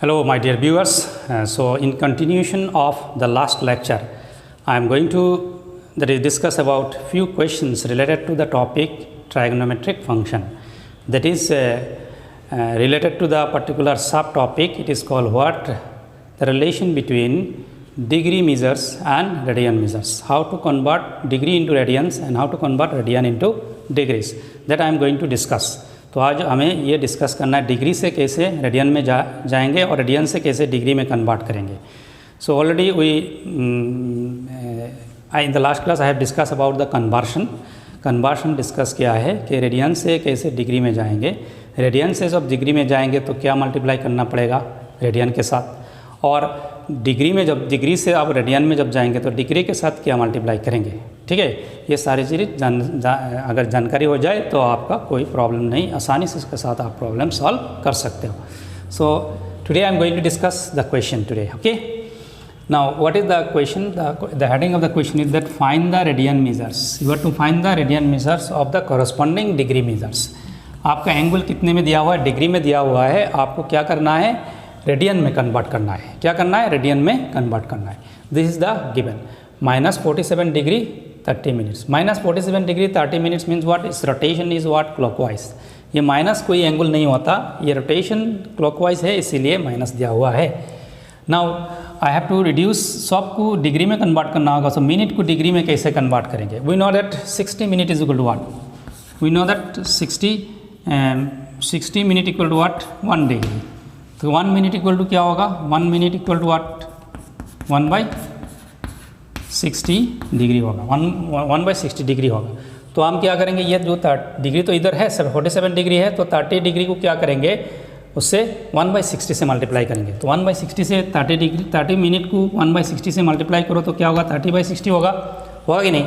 Hello, my dear viewers. So, in continuation of the last lecture, I am going to discuss about few questions related to the topic trigonometric function. That is related to the particular subtopic. It is called what? The relation between degree measures and radian measures. How to convert degree into radians and how to convert radian into degrees. That I am going to discuss. तो आज हमें ये discuss करना है degree से कैसे radian में जाएंगे और रेडियन से कैसे डिग्री में कन्वर्ट करेंगे. So already we in the last class I have discuss about the conversion discuss किया है कि रेडियन से कैसे डिग्री में जाएंगे. रेडियन से जब डिग्री में जाएंगे तो क्या मल्टीप्लाई करना पड़ेगा रेडियन के साथ, और डिग्री में जब डिग्री से आप रेडियन में जब जाएंगे तो डिग्री के साथ क्या मल्टीप्लाई करेंगे. ठीक है, ये सारी चीज़ अगर जानकारी हो जाए तो आपका कोई प्रॉब्लम नहीं, आसानी से इसके साथ आप प्रॉब्लम सॉल्व कर सकते हो. So today I am going to discuss the question today. Okay, now what is the question. The heading of the question is that find the radian measures. You have to find the radian measures of the corresponding degree measures. आपका angle कितने में दिया हुआ है, degree में दिया हुआ है. आपको क्या करना है, रेडियन में कन्वर्ट करना है. क्या करना है, रेडियन में कन्वर्ट करना है. This is the given. -47 degree 30 minutes. -47 degree 30 minutes means what, इस रोटेशन इज व्हाट, क्लॉकवाइज. ये माइनस कोई एंगल नहीं होता, ये रोटेशन क्लॉकवाइज है, इसीलिए माइनस दिया हुआ है. Now I have to reduce, सबको डिग्री में कन्वर्ट करना होगा. सो मिनट को डिग्री में कैसे कन्वर्ट करेंगे. We know that 60 minute is equal to what, we know that 60 minute equal to what, 1 degree. तो 1 मिनट इक्वल टू क्या होगा, 1 minute equal to what, 1/60 degree होगा. 1/60 डिग्री होगा. तो हम क्या करेंगे, ये जो डिग्री तो इधर है 47 डिग्री है, तो 30 डिग्री को क्या करेंगे, उससे 1/60 से मल्टीप्लाई करेंगे. तो 1/60 से 30 डिग्री, 30 मिनट को 1/60 से मल्टीप्लाई करो तो क्या होगा, 30/60 होगा कि नहीं.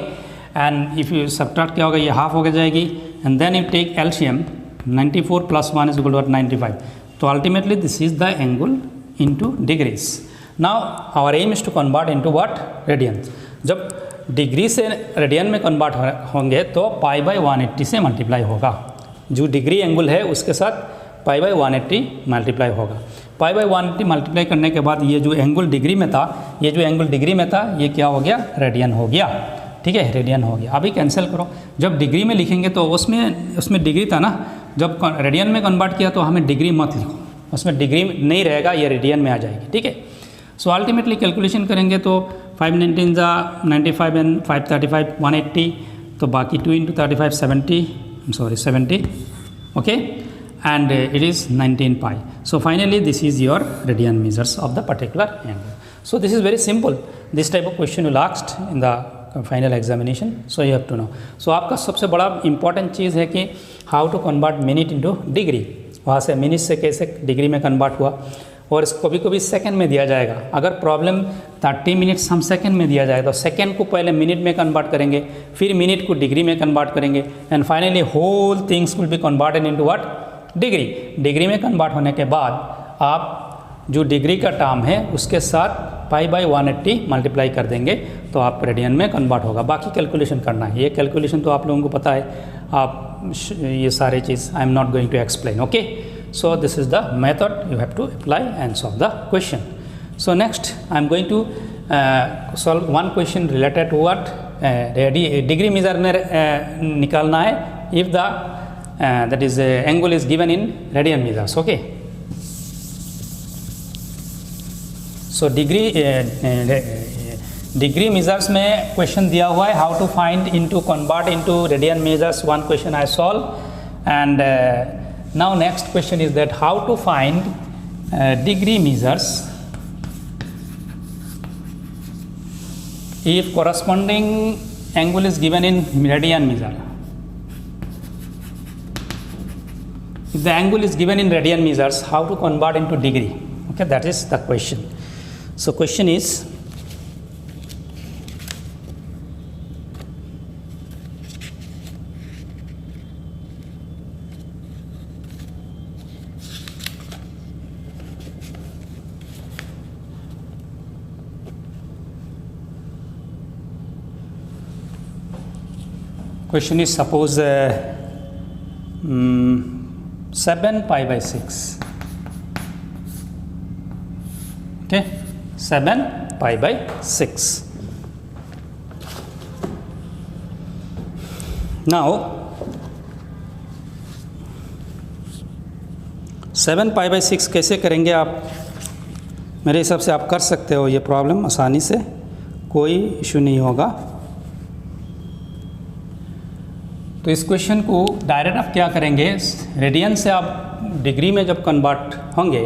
एंड इफ़ यू सबट्रैक्ट क्या होगा, ये हाफ हो जाएगी. And then you take LCM, 94 + 1 is equal to 95. तो ultimately this is the angle into degrees. Now our aim is to convert into what, radians. जब डिग्री से रेडियन में convert होंगे तो π/180 से मल्टीप्लाई होगा. जो डिग्री एंगल है उसके साथ π/180 मल्टीप्लाई होगा. π/180 मल्टीप्लाई करने के बाद ये जो एंगल डिग्री में था, ये जो एंगल डिग्री में था, ये क्या हो गया, रेडियन हो गया. ठीक है, रेडियन हो गया. अभी कैंसिल करो. जब डिग्री में लिखेंगे तो उसमें डिग्री था ना, जब रेडियन में कन्वर्ट किया तो हमें डिग्री मत लिखो, उसमें डिग्री नहीं रहेगा, ये रेडियन में आ जाएगी. ठीक है. सो अल्टीमेटली कैलकुलेशन करेंगे तो 519 95 एंड 535 180. तो बाकी 2 × 35 70. Okay, and it is 19 pi. So finally this is your radian measures of the particular angle. So this is very simple. This type of question will asked in the final examination. So you have to know. So आपका सबसे बड़ा important चीज़ है कि how to convert minute into degree. वहाँ से minute से कैसे डिग्री में कन्वर्ट हुआ, और इसको कभी सेकंड में दिया जाएगा. अगर प्रॉब्लम 30 मिनट्स हम सेकंड में दिया जाए तो सेकंड को पहले मिनट में कन्वर्ट करेंगे, फिर मिनट को डिग्री में कन्वर्ट करेंगे, and finally whole things will be converted into what, degree. Degree में कन्वर्ट होने के बाद आप जो डिग्री का टर्म है उसके साथ π/180 मल्टीप्लाई कर देंगे तो आप रेडियन में कन्वर्ट होगा. बाकी कैलकुलेशन करना है. ये कैलकुलेशन तो आप लोगों को पता है, आप ये सारे चीज़ I am not going to explain. Okay, so this is the method you have to apply and solve the question. So next I am going to solve one question related to what, degree measure में निकालना है if the that is angle is given in radian meters. Okay, so degree measures में question दिया हुआ है, how to find into convert into radian measures. One question I solve, and now next question is that how to find degree measures if corresponding angle is given in radian measure. If the angle is given in radian measures, how to convert into degree. Okay, that is the question. So question is, question is suppose 7 π/6 Okay, 7 pi by 6. Now 7 pi by 6 कैसे करेंगे आप? मेरे हिसाब से आप कर सकते हो ये प्रॉब्लम आसानी से, कोई इशू नहीं होगा। तो इस क्वेश्चन को डायरेक्ट आप क्या करेंगे, रेडियन से आप डिग्री में जब कन्वर्ट होंगे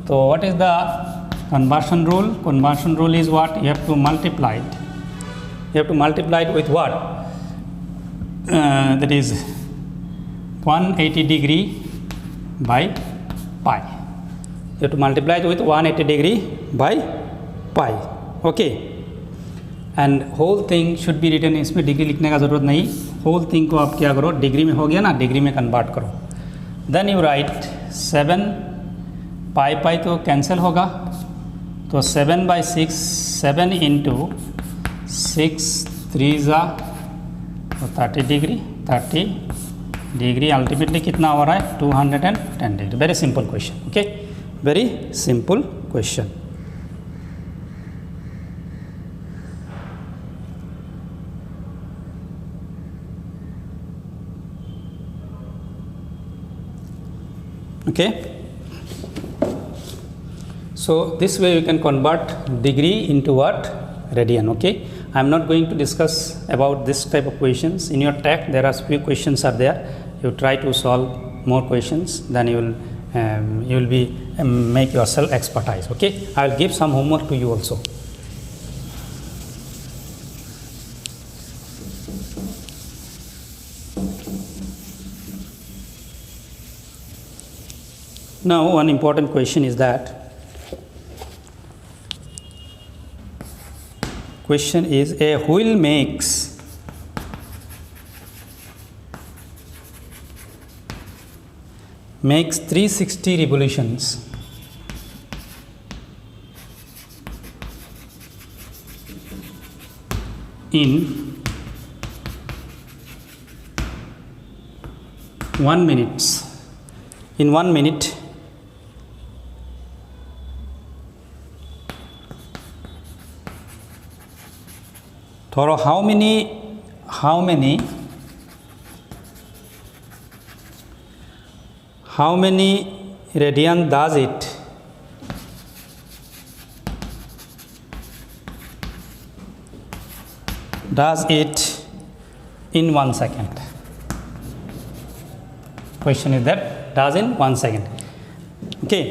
तो what is the conversion rule? Conversion rule is what? You have to multiply it with what? That is 180 degree by pi. You have to multiply it with 180 degree by pi. Okay, and whole thing should be written, इसमें degree लिखने का ज़रूरत नहीं, whole thing को आप क्या करो, degree में हो गया ना, डिग्री में कन्वर्ट करो। देन यू राइट 7 पाई तो कैंसिल होगा, तो 7 by 6, 7 into 6 3 ज़ा तो 30 डिग्री अल्टीमेटली कितना हो रहा है? 210 degree. Very simple question. Okay, very simple question. Okay, so this way you can convert degree into what? Radian. Okay, I am not going to discuss about this type of questions. In your tech there are few questions are there, you try to solve more questions, then you will be make yourself expertise. Okay, I will give some homework to you also. Now one important question is that question is a wheel makes makes 360 revolutions in 1 minute. In 1 minute, thorough how many radian does it? In 1 second? Question is that does in 1 second. Okay,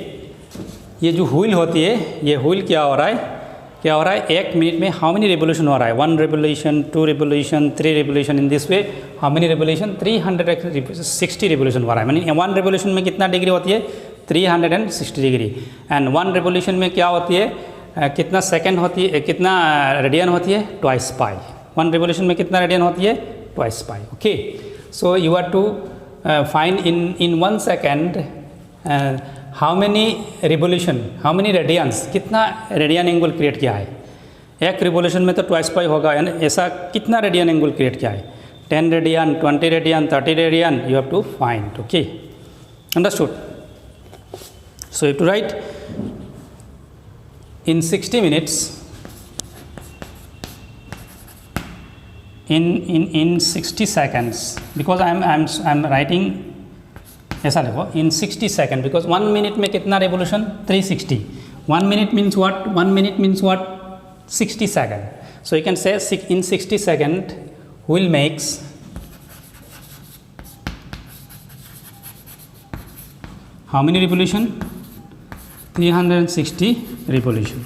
ये जो wheel होती है, ये wheel क्या हो रहा है, 1 minute में हाउ मेनी रेवोल्यूशन हो रहा है? 1 revolution, 2 revolution, 3 revolution. In this way how many revolution? 360 revolution हो रहा है। यानी 1 रेवोल्यूशन में कितना डिग्री होती है? 360 डिग्री। एंड 1 रेवोल्यूशन में क्या होती है, कितना सेकेंड होती है, कितना रेडियन होती है? ट्वाइस पाई। 1 रेवोल्यूशन में कितना रेडियन होती है? Twice pi. Okay, so you are to find in 1 second how many revolution, how many radians, कितना रेडियन एंगल क्रिएट किया है? एक रिवोल्यूशन में तो ट्वाइस पाई होगा, यानी ऐसा कितना रेडियन एंगल क्रिएट किया है? 10 radian, 20 radian, 30 radian, you have to find. Okay, understood? So you have to write in 60 minutes, in 60 seconds, because I'm writing ऐसा लिखो in 60 seconds, because 1 minute में कितना revolution? 360. 1 minute means what? 1 minute means what? 60 seconds. So you can say in 60 seconds wheel makes how many revolution? 360 revolution.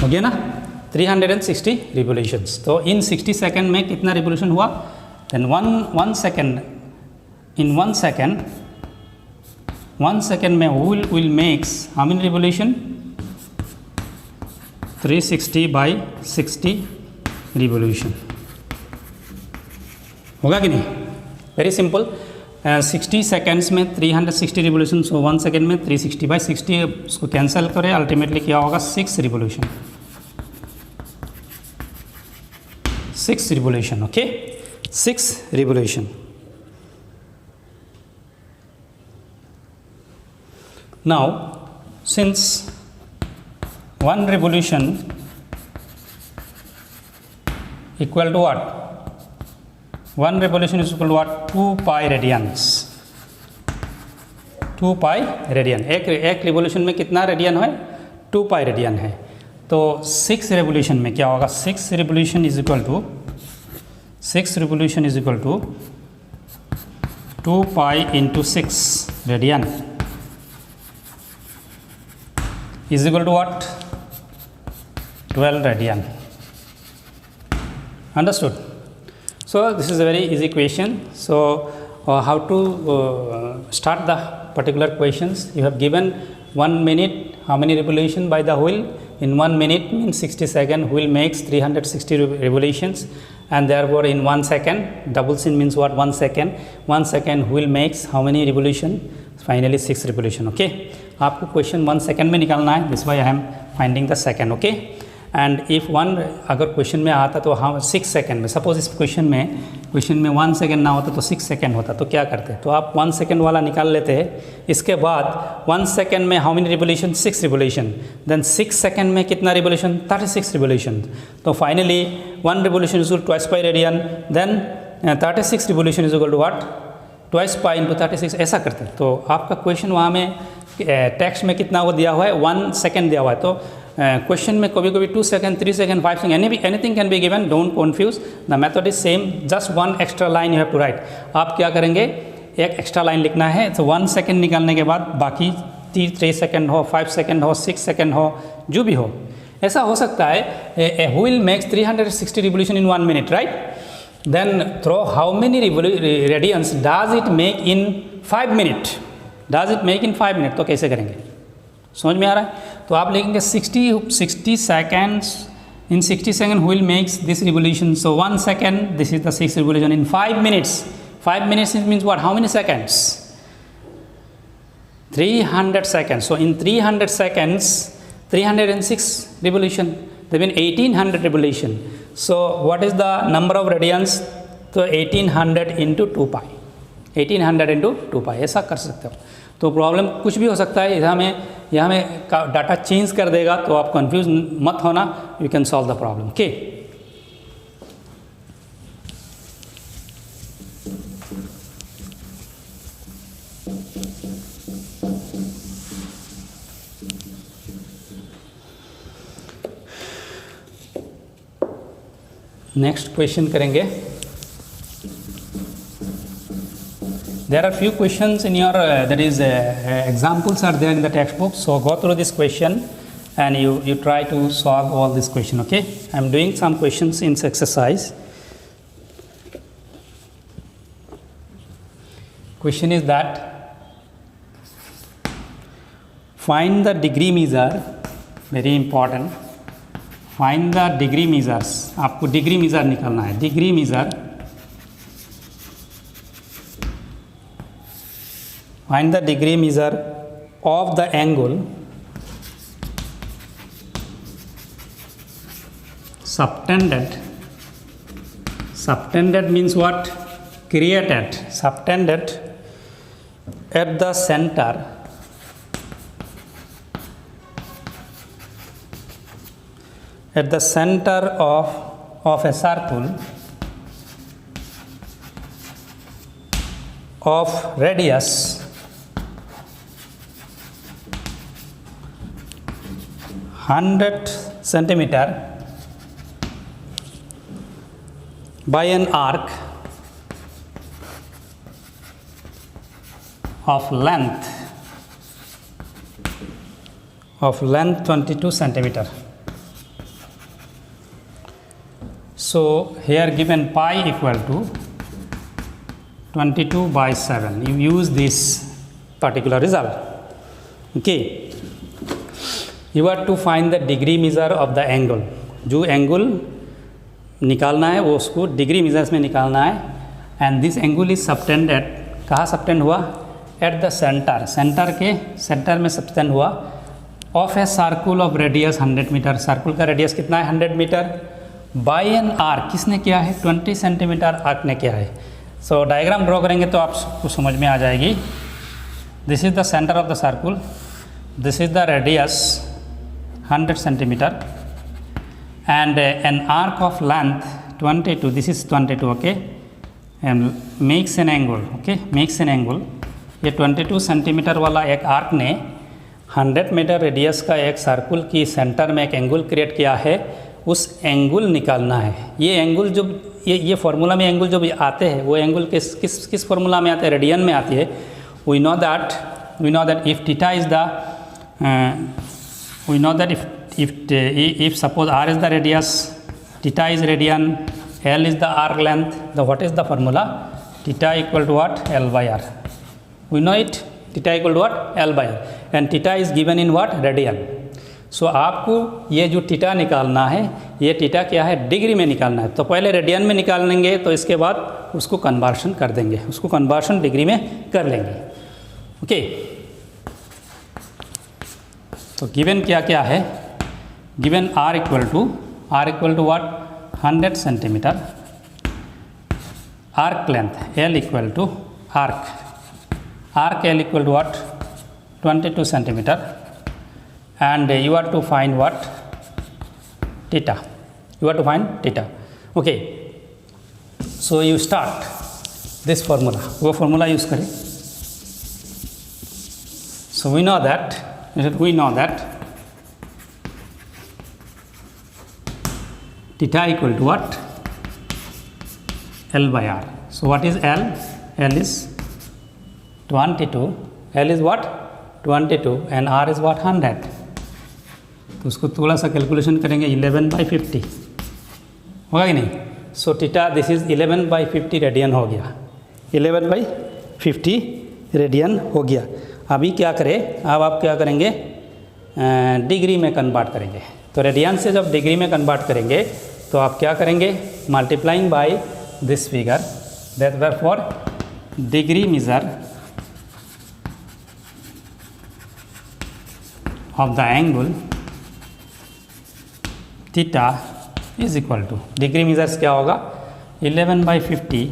हो गया ना? 360 revolutions. तो in 60 second में कितना revolution हुआ? Then one second, in 1 second, 1 second में will makes how many revolution? 360 by 60 revolution. होगा कि नहीं? Very simple. 60 सेकेंड्स में 360 रिवोल्यूशन, सो 1 सेकेंड में 360 बाई 60, उसको कैंसिल करें, अल्टीमेटली क्या होगा? 6 revolution. 6 revolution. Okay, 6 revolution. Now since 1 revolution equal to what? 1 revolution is equal to what? 2 pi radians. 2 pi radian, एक रिवोल्यूशन में कितना रेडियन है? 2 pi रेडियन है। तो 6 रेवोल्यूशन में क्या होगा? 6 revolution is equal to 2 pi into 6 radian is equal to what? 12 radian. Understood? So this is a very easy question. So how to start the particular questions? You have given 1 minute, how many revolution by the wheel? In 1 minute means 60 seconds, wheel makes 360 revolutions, and therefore in 1 second, double sin means what? 1 second. 1 second wheel makes how many revolution? Finally 6 revolution. Okay, आपको question 1 second में निकालना है, this why I am finding the second. Okay, and if 1 अगर question में आता तो हम 6 second में, सपोज इस क्वेश्चन में 1 सेकेंड ना होता तो 6 सेकेंड होता, तो क्या करते? तो आप 1 सेकेंड वाला निकाल लेते हैं. इसके बाद 1 सेकेंड में how many revolution? 6 revolution. Then 6 second में कितना रिवोल्यूशन? 36 रिवोल्यूशन. तो finally 1 revolution is equal twice pi radian, then 36 revolution is equal to what? Twice pi into 36. ऐसा करते हैं. तो आपका क्वेश्चन वहाँ में टेक्स्ट में कितना वो दिया हुआ है? 1 सेकेंड दिया हुआ है. तो क्वेश्चन में कभी कभी 2 second, 3 second, 5 second, anything can be given. Don't confuse, the method is same, just 1 extra line you have to write. आप क्या करेंगे? एक एक्स्ट्रा लाइन लिखना है. तो 1 सेकेंड निकालने के बाद बाकी 3 सेकेंड हो, 5 सेकेंड हो, 6 सेकेंड हो, जो भी हो. ऐसा हो सकता है a wheel makes 360 revolution in 1 minute, right? Then through how many radians does it make in 5 minutes? Does it make in 5 minutes? तो कैसे करेंगे? समझ में आ रहा है? तो आप लिखेंगे 60 seconds. In 60 seconds wheel makes this revolution. So 1 second, this is the 6 revolution in 5 minutes. 5 minutes means what? How many seconds? 300 seconds. So in 300 seconds, 306 revolution. There been 1800 revolution. So what is the number of radians? तो 1800 into 2 pi. 1800 into 2 pi. ऐसा कर सकते हो. तो problem कुछ भी हो सकता है. यहाँ में डाटा चेंज कर देगा, तो आप कंफ्यूज मत होना. You can solve the problem. Okay, next question करेंगे. There are few questions in your that is examples are there in the textbook. So go through this question and you try to solve all this question. Okay, I am doing some questions in this exercise. Question is that find the degree measure. Very important. Find the degree measures. आपको degree measure निकालना है. Degree measure, find the degree measure of the angle subtended. Subtended means what? Created. Subtended at the center of a circle of radius 100 centimeter by an arc of length 22 centimeter. So here given pi equal to 22 by 7. You use this particular result. Okay. You have to find the degree measure of the angle. जो angle निकालना है वो उसको degree measures में निकालना है. And this angle is subtended. कहाँ subtend हुआ? At the centre. सेंटर के सेंटर में सबटेंड हुआ. Of a circle of radius 100 metre. Circle का रेडियस कितना है? 100 मीटर. Bye an arc. किसने किया है? 20 सेंटीमीटर आर्क ने किया है. सो डायग्राम ड्रॉ करेंगे तो आपको समझ में आ जाएगी. This is the centre of the circle. This is the radius 100 centimeter, and an arc of length 22, this is 22, okay, and makes an angle, okay, makes an angle. ये 22 सेंटीमीटर वाला एक arc ने 100 मीटर रेडियस का एक circle की centre में एक angle create किया है, उस एंगल निकालना है। ये एंगल जो ये फार्मूला में एंगल जो भी आते हैं वो एंगल किस फार्मूला में आते हैं, रेडियन में आती है। We know that if theta is the we know that if suppose r is the radius, theta is radian, l is the arc length, then what is the formula? Theta equal to what? L by r. We know it, theta equal to what? L by r, and theta is given in what? Radian. So आपको ये जो theta निकालना है, ये theta क्या है, degree में निकालना है। तो पहले रेडियन में निकाल लेंगे, तो इसके बाद उसको कन्वर्शन कर देंगे, उसको कन्वर्शन डिग्री में कर लेंगे। ओके, तो गिवन क्या क्या है, given r equal to what, 100 centimetre, arc length l equal to arc l equal to what, 22 centimetre, and you are to find what, theta, you are to find theta. Okay, so you start this formula, वो formula use करें। So we know that theta equal to what, L by R. So what is L? L is 22, L is what, 22, and R is what, 100। तो उसको थोड़ा सा calculation करेंगे, 11/50 होगा कि नहीं। So theta this is 11/50 radian हो गया, 11/50 रेडियन हो गया। अभी क्या करें, अब आप क्या करेंगे, डिग्री में कन्वर्ट करेंगे। तो रेडियन से जब डिग्री में कन्वर्ट करेंगे तो आप क्या करेंगे, multiplying by this figure, that were for degree measure of the angle theta is equal to, degree measures क्या होगा, 11/50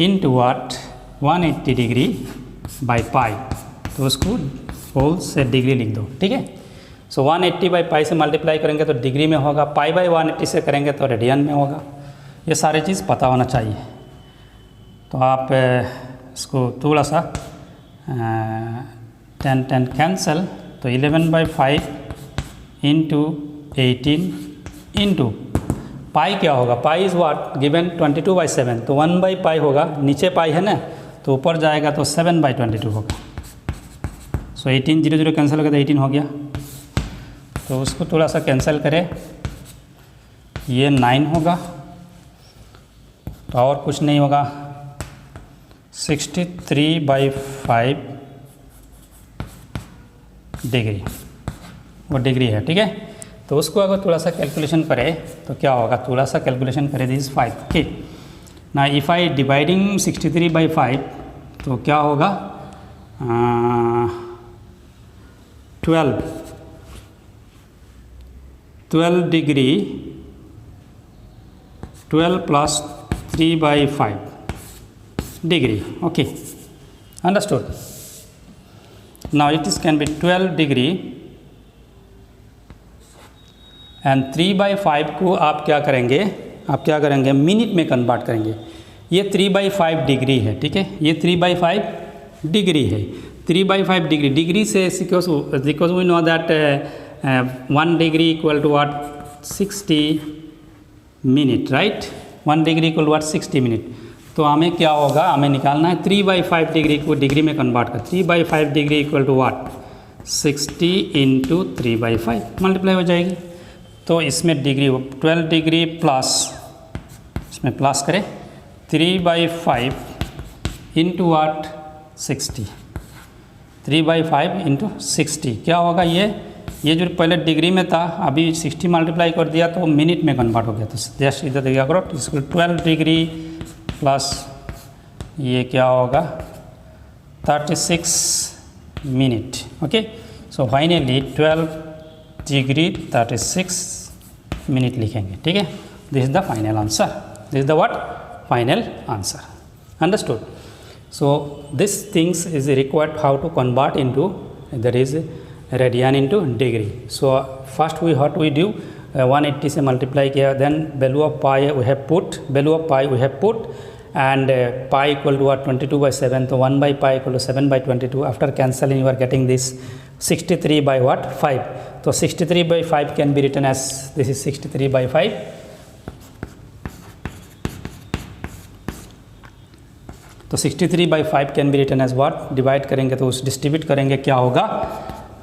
into what, 180 degree by pi. तो उसको होल से डिग्री लिख दो, ठीक है। सो 180 बाई पाई से मल्टीप्लाई करेंगे तो डिग्री में होगा, पाई बाई 180 से करेंगे तो रेडियन में होगा। ये सारी चीज़ पता होना चाहिए। तो आप इसको थोड़ा सा 10 कैंसल, तो 11/5 इंटू 18 इंटू पाई क्या होगा, पाई इज़ वाट गिवन 22/7, तो 1/पाई होगा, नीचे पाई है ना, तो ऊपर जाएगा तो 7/22 होगा। सो 18 0 कैंसिल हो गया तो 18 हो गया। तो उसको थोड़ा सा कैंसिल करें, ये 9 होगा, तो और कुछ नहीं होगा, 63/5 डिग्री, वो डिग्री है, ठीक है। तो उसको अगर थोड़ा सा कैलकुलेशन करें तो क्या होगा, थोड़ा सा कैलकुलेशन करें, दिस 5, ओके ना। इफ़ आई डिवाइडिंग 63/5 तो क्या होगा, 12 degree, 12 plus 3/5 degree, okay, understood. Now it is can be 12 degree and 3/5 को आप क्या करेंगे, मिनट में कन्वर्ट करेंगे। ये 3/5 डिग्री है, ठीक है, ये 3/5 डिग्री है। 3/5 डिग्री से because we know that 1 degree equal to what, 60 minute, right. 1 degree equal to what, 60 minute. तो हमें क्या होगा, हमें निकालना है 3/5 डिग्री को डिग्री में कन्वर्ट कर। 3/5 degree equal to what, 60 into 3/5 multiply हो जाएगी। तो इसमें डिग्री 12 डिग्री प्लस, इसमें प्लस करें 3/5 इंटू वाट, 60, 3/5 इंटू 60 क्या होगा, ये जो पहले डिग्री में था अभी 60 मल्टीप्लाई कर दिया तो मिनट में कन्वर्ट हो गया। तो जस्ट इधर देखिए करो, इसको 12 डिग्री प्लस ये क्या होगा, 36 minute, okay. So finally 12 degree 36 minute लिखेंगे, ठीक है। This is the final answer, this is the what, final answer, understood. So this things is required how to convert into, there is radian into degree. So first we what we do 180 से multiply किया, then value of pi we have put and pi equal to what 22/7, so 1 by pi equal to 7/22. After cancelling you are getting this 63 by what 5. So 63 by 5 can be written as, this is 63 by 5. तो 63 by 5 can be written as what, divide करेंगे तो उस distribute करेंगे क्या होगा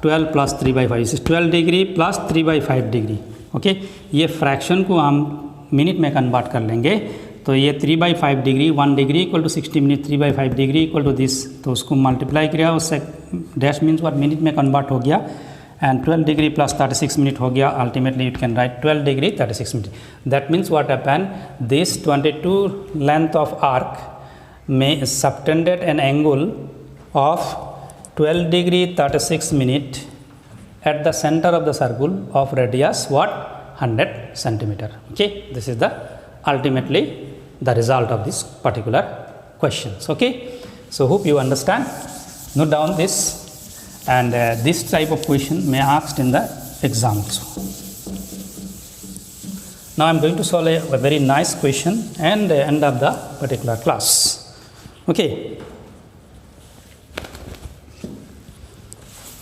12 plus 3/5, इस 12 degree plus 3/5 degree. Okay, ये fraction को हम मिनट में कन्वर्ट कर लेंगे. तो ये 3/5 degree, 1 degree equal to 60 minute, 3/5 degree equal to this. तो उसको मल्टीप्लाई किया, उससे डैश मीन्स व्हाट मिनट में कन्वर्ट हो गया, एंड 12 डिग्री प्लस 36 मिनट हो गया. Ultimately you can write 12 degree 36 minute. That means what happen, this 22 length of arc में subtended an angle of 12 degree 36 minute at the center of the circle of radius what 100 centimeter. Okay, this is the ultimately the result of this particular questions. Okay, so hope you understand. Note down this, and this type of question may asked in the exams. Now I am going to solve a very nice question and end of the particular class. Okay,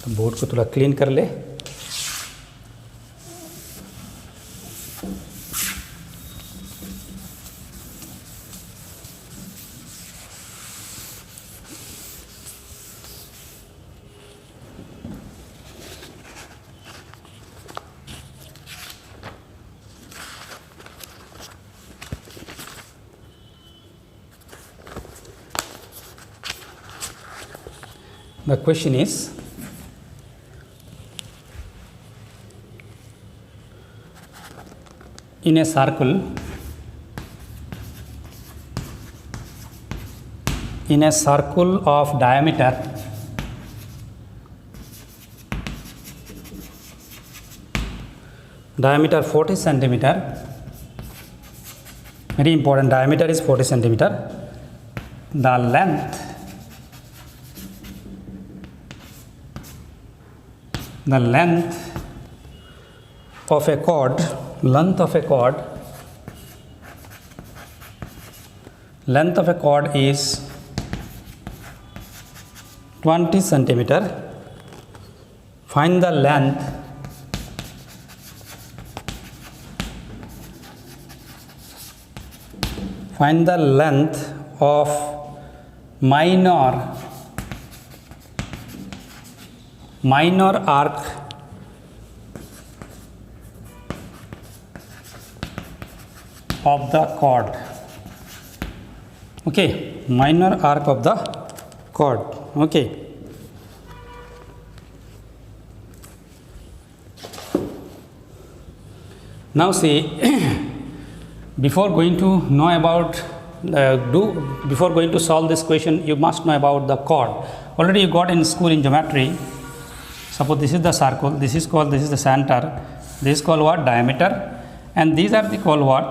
तो board को थोड़ा clean कर ले. The question is, in a circle of diameter 40 centimeter, very important, diameter is 40 centimeter, the length of a chord, length of a chord is 20 centimeter. Find the length of minor arc of the chord. Okay, minor arc of the chord. Okay, now see, before going to know about before going to solve this question, you must know about the chord. Already you got in school in geometry. Suppose this is the circle, this is the center, this is called what, diameter, and these are the called what,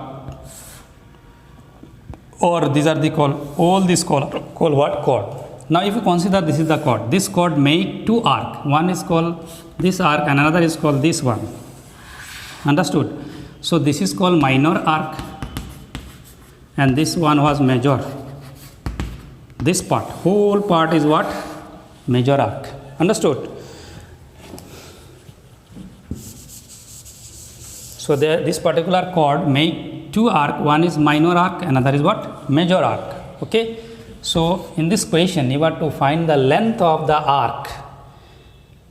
or these are the called, all this called what, chord. Now if you consider this is the chord, this chord make two arc, one is called this arc and another is called this one. Understood? So this is called minor arc and this one was major. This part, whole part is what, major arc. Understood? So this particular chord make two arc, one is minor arc, another is what, major arc. Okay, so in this question you have to find the length of the arc.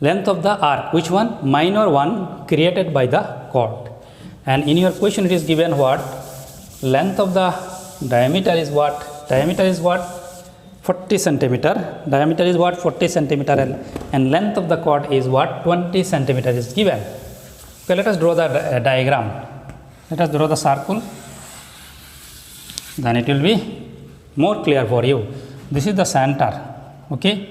Length of the arc, which one? Minor one created by the chord. And in your question it is given what? Length of the diameter is what? Diameter is what? 40 centimeter. Diameter is what? 40 centimeter. And length of the chord is what? 20 centimeter is given. Okay, let us draw the diagram. Let us draw the circle. Then it will be more clear for you. This is the center. Okay.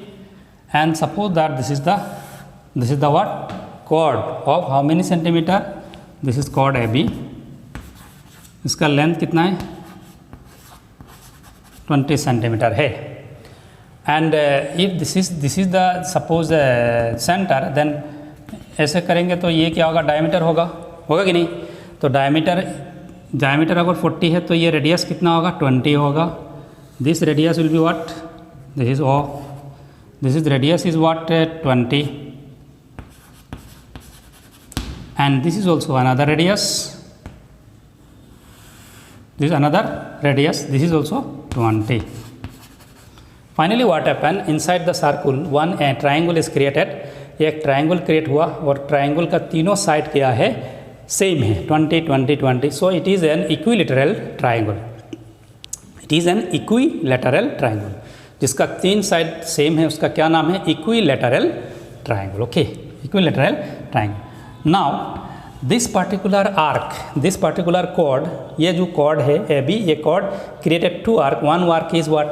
And suppose that this is the what? Chord of how many centimeter? This is chord AB. इसका length कितना है? 20 centimeter है. And if this is the suppose center, then ऐसे करेंगे तो ये क्या होगा, डायमीटर होगा कि नहीं। तो डायमीटर अगर 40 है तो ये रेडियस कितना होगा, 20 होगा। This radius will be what, this is O, this is radius is what 20 and this is also another radius, this is another radius, this is also 20. Finally what happened, inside the circle one triangle is created, एक triangle create हुआ और triangle का तीनों side क्या है, same है, 20 20 20। So it is an equilateral triangle, it is an equilateral triangle, जिसका तीन साइड सेम है उसका क्या नाम है, equilateral triangle. Okay, equilateral triangle. Now this particular arc, this particular chord, ये जो कॉर्ड है ए बी, ये chord created two arc, one arc is what,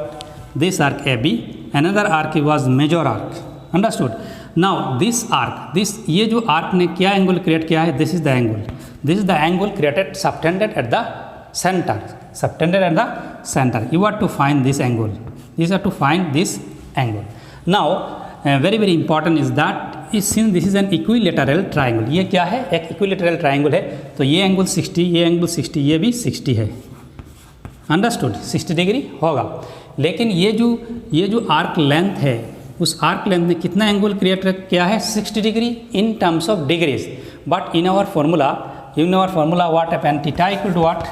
this arc A B, another arc was major arc, understood. Now this arc, this ये जो arc ने क्या angle create किया है, this is the angle, this is the angle created subtended at the centre, subtended at the centre. You are to find this angle, you are to find this angle. Now very very important is that since this is an equilateral triangle, ये क्या है, एक equilateral triangle है, तो ये angle 60, ये angle 60, ये भी 60 है, अंडरस्टूड, 60 डिग्री होगा। लेकिन ये जो आर्क लेंथ है, उस आर्क लेंथ ने कितना एंगल क्रिएट किया है, 60 degree in terms of degrees. But in our formula what happen, theta equal to what,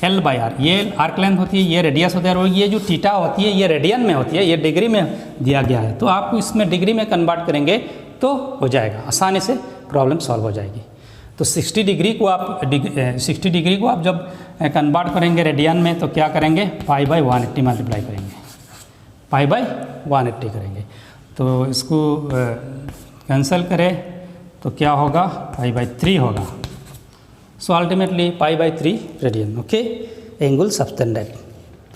L by R, ये आर्क लेंथ होती है, ये रेडियस होता है, और ये जो थीटा होती है ये रेडियन में होती है, ये डिग्री में दिया गया है। तो आपको इसमें डिग्री में कन्वर्ट करेंगे तो हो जाएगा, आसानी से प्रॉब्लम सॉल्व हो जाएगी। तो 60 डिग्री को आप जब कन्वर्ट करेंगे रेडियन में तो क्या करेंगे, पाई बाई 180 मल्टीप्लाई करेंगे, पाई बाई 180 करेंगे। तो इसको कैंसिल करें तो क्या होगा, पाई बाई 3 होगा। So ultimately pi by 3 radian. Okay, angle subtended,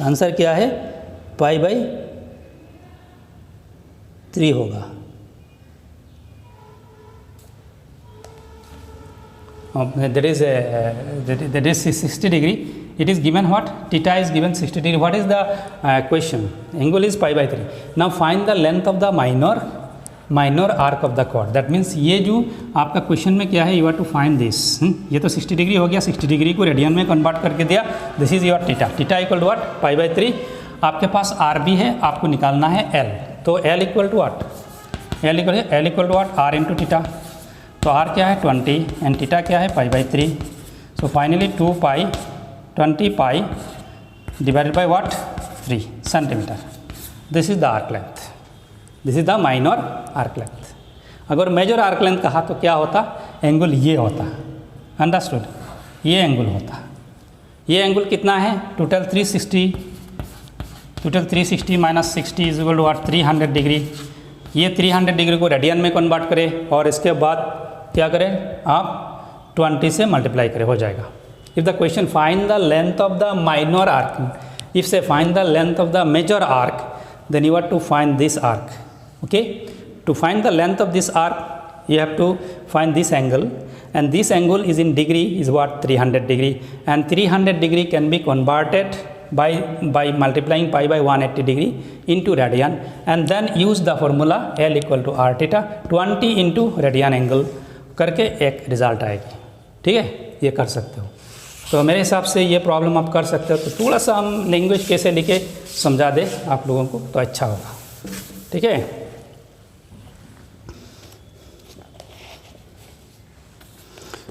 answer क्या है, पाई बाई 3 होगा। that is 60 degree, it is given what, theta is given 60 degree, what is the question, angle is pi by 3। now find the length of the minor arc of the chord, that means ये जो आपका question में क्या है, you have to find this, ये तो 60 degree हो गया, 60 डिग्री को रेडियन में कन्वर्ट करके दिया, this is your theta equal to what, pi by 3। आपके पास आर भी है, आपको निकालना है एल, तो L equal to what, L equal to what, R into theta. तो आर क्या है 20 एंड थीटा क्या है pi by 3। So finally 2 pi 20 pi divided by what, 3 centimetre. This is the arc length, this is the minor arc length. अगर major arc length कहा तो क्या होता, एंगल ये होता, अंडरस्टूड, ये एंगल होता, ये एंगल कितना है, total 360 minus 60 is equal to what, 300 degree. ये 300 डिग्री को रेडियन में कन्वर्ट करें और इसके बाद क्या करें, आप 20 से मल्टीप्लाई करें, हो जाएगा। If the question find the length of the minor arc, if say find the length of the major arc, then you have to find this arc. Okay, to find the length of this arc you have to find this angle, and this angle is in degree is what, 300 degree, and 300 degree can be converted by multiplying pi by 180 degree into radian, and then use the formula L equal to r theta 20 into radian angle करके एक result आएगी। ठीक है, ये कर सकते हो। तो मेरे हिसाब से ये प्रॉब्लम आप कर सकते हो। तो थोड़ा सा हम लैंग्वेज कैसे लिखे समझा दे आप लोगों को तो अच्छा होगा। ठीक है,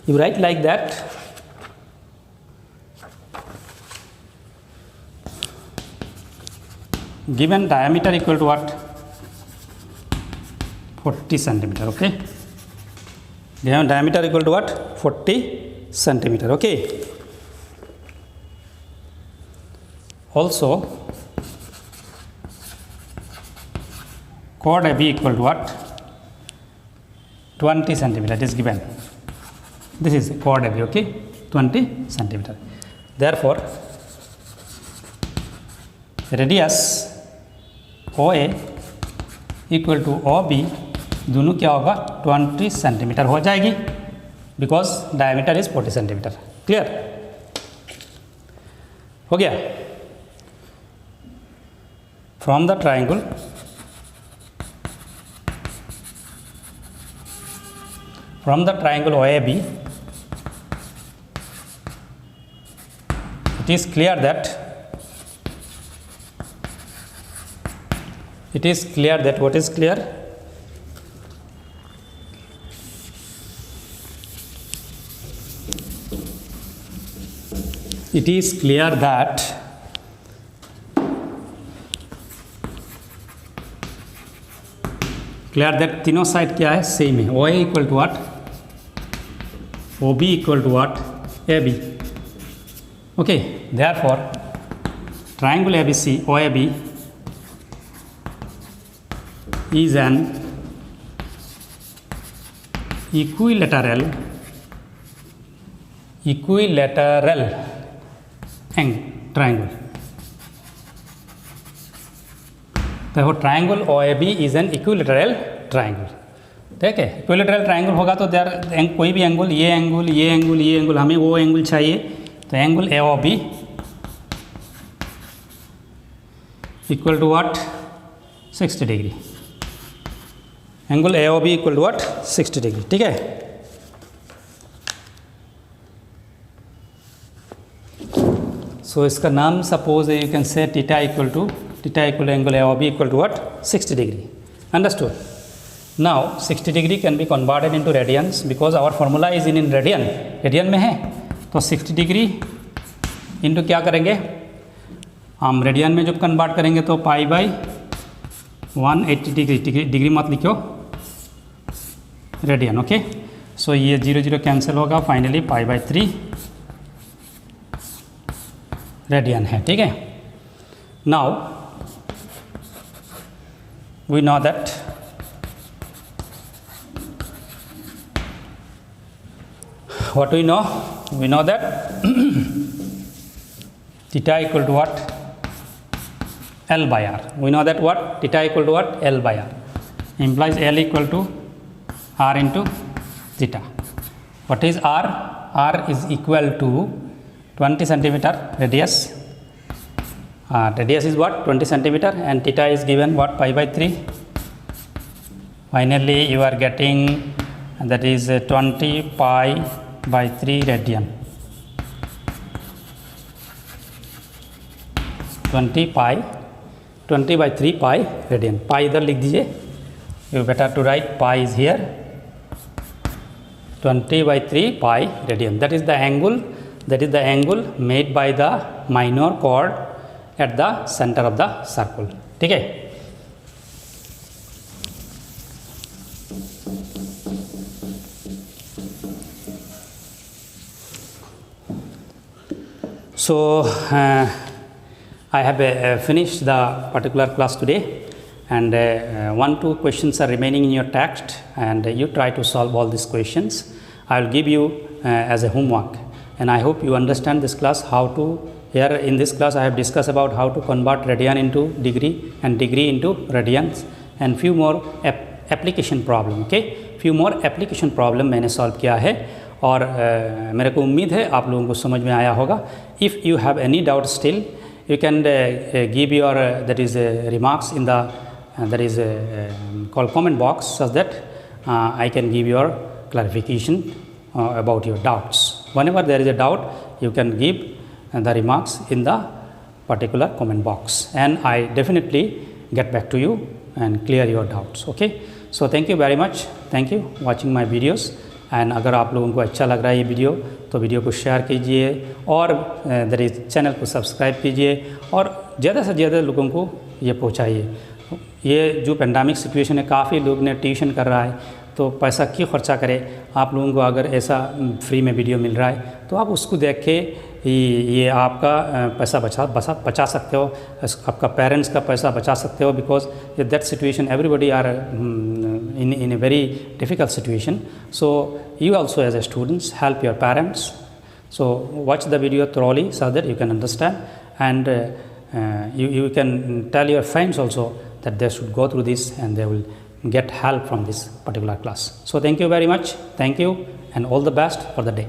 you write like that, given diameter equal to what, 40 centimeter. Okay, given diameter equal to what, 40 centimeter. Okay, also chord AB equal to what, 20 centimeter. It is given. This is chord AB, okay, 20 centimeter. Therefore, radius OA equal to OB दोनों क्या होगा, 20 centimetre हो जाएगी, because diameter is 40 centimetre. Clear हो गया। From the triangle from the triangle OAB, it is clear that what is clear? It is clear that तीनों side क्या है, सेम है. OA equal to what, OB equal to what, AB. Okay, therefore triangle ABC OAB is an equilateral triangle. देखो triangle OAB is an equilateral triangle. ठीक है, equilateral triangle होगा तो there कोई भी एंगल, ये एंगल, हमें वो एंगल चाहिए. तो angle AOB equal to what, 60 degree. Angle AOB equal to what, 60 degree. ठीक है, सो इसका नाम suppose you can say theta equal to angle AOB equal to what, 60 degree. Understood? Now 60 degree can be converted into radians because our formula is in radian में है. तो 60 degree into क्या करेंगे हम, रेडियन में जब कन्वर्ट करेंगे तो पाई बाई 180 डिग्री मत लिखो, रेडियन. ओके, सो ये 0 कैंसिल होगा, फाइनली पाई बाई 3 रेडियन है. ठीक है, now we know that what we know that theta equal to what, L by R. We know that what, theta equal to what, L by R, implies L equal to R into theta. What is R? R is equal to 20 centimeter radius. Radius is what, 20 centimeter, and theta is given what, pi by 3. Finally you are getting, that is 20 pi by 3 radian. 20 by 3 pi radian. Pi इधर लिख दीजिए, you better to write pi is here. 20 by 3 pi radian. That is the angle made by the minor chord at the center of the circle. ठीक है, so I have finished the particular class today, and 1-2 questions are remaining in your text, and you try to solve all these questions. I will give you as a homework, and I hope you understand this class. How to, here in this class I have discussed about how to convert radian into degree and degree into radians, and few more application problem. Okay, few more application problem मैंने solve किया है, और मेरे को उम्मीद है आप लोगों को समझ में आया होगा. If you have any doubt still, you can give your that is remarks in the that is called comment box, such that I can give your clarification about your doubts. Whenever there is a doubt, you can give the remarks in the particular comment box, and I definitely get back to you and clear your doubts. Okay, so thank you very much. Thank you watching my videos. And अगर आप लोगों को अच्छा लग रहा है ये video, तो वीडियो को शेयर कीजिए, और दर इस चैनल को सब्सक्राइब कीजिए, और ज़्यादा से ज़्यादा लोगों को ये पहुंचाइए. ये जो पेंडेमिक सिचुएशन है, काफ़ी लोग ने ट्यूशन कर रहा है, तो पैसा क्यों खर्चा करें. आप लोगों को अगर ऐसा फ्री में वीडियो मिल रहा है, तो आप उसको देख के ये आपका पैसा बचा सकते हो, आपका पेरेंट्स का पैसा बचा सकते हो, because that situation everybody are in a very difficult situation. So you also as a students help your parents. So watch the video thoroughly so that you can understand, and you can tell your friends also that they should go through this and they will get help from this particular class. So thank you very much. Thank you and all the best for the day.